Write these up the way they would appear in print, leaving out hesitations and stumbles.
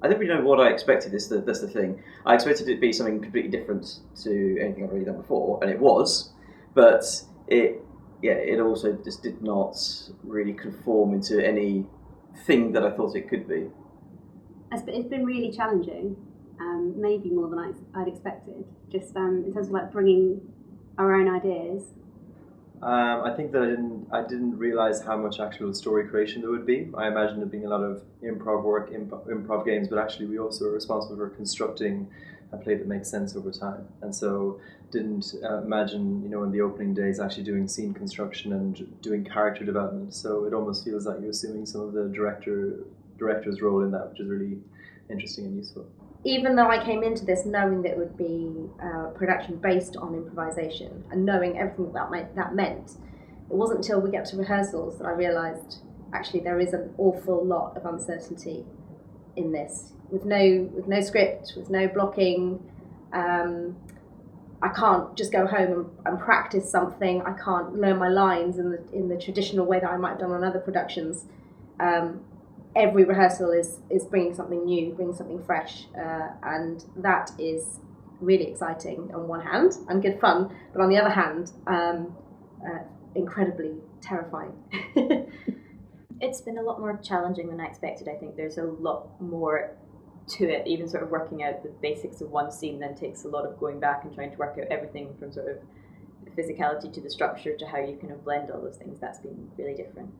I don't really know what I expected. That's the thing. I expected it to be something completely different to anything I've already done before, and it was. But it also just did not really conform into anything that I thought it could be. It's been really challenging, maybe more than I'd expected. Just in terms of like bringing our own ideas. I think that I didn't realize how much actual story creation there would be. I imagined it being a lot of improv work, improv games, but actually we also are responsible for constructing a play that makes sense over time. And so didn't imagine, in the opening days actually doing scene construction and doing character development. So it almost feels like you're assuming some of the director's role in that, which is really interesting and useful. Even though I came into this knowing that it would be a production based on improvisation and knowing everything that meant, it wasn't until we get to rehearsals that I realised actually there is an awful lot of uncertainty in this. With no script, with no blocking, I can't just go home and practice something. I can't learn my lines in the traditional way that I might have done on other productions. Every rehearsal is bringing something new, bringing something fresh, and that is really exciting on one hand and good fun, but on the other hand, incredibly terrifying. It's been a lot more challenging than I expected. I think there's a lot more to it. Even sort of working out the basics of one scene then takes a lot of going back and trying to work out everything from sort of the physicality to the structure to how you kind of blend all those things. That's been really different.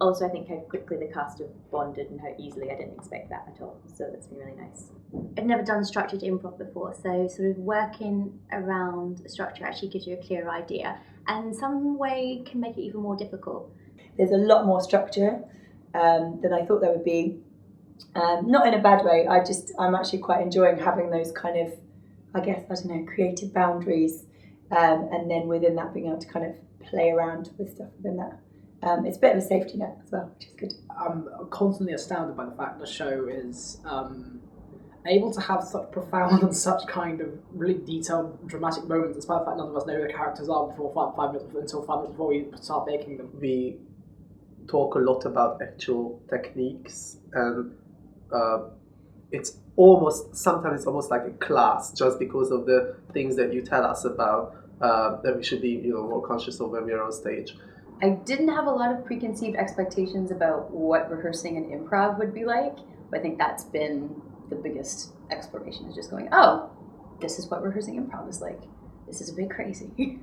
Also, I think how quickly the cast have bonded and how easily. I didn't expect that at all. So that's been really nice. I'd never done structured improv before, so sort of working around a structure actually gives you a clearer idea, and in some way can make it even more difficult. There's a lot more structure than I thought there would be. Not in a bad way. I'm actually quite enjoying having those kind of, creative boundaries, and then within that being able to kind of play around with stuff within that. It's a bit of a safety net as well, which is good. I'm constantly astounded by the fact the show is able to have such profound and such kind of really detailed, dramatic moments, despite the fact none of us know who the characters are until 5 minutes before we start making them. We talk a lot about actual techniques, and sometimes it's almost like a class, just because of the things that you tell us about that we should be, more conscious of when we are on stage. I didn't have a lot of preconceived expectations about what rehearsing an improv would be like, but I think that's been the biggest exploration, is just going, oh, this is what rehearsing improv is like. This is a bit crazy.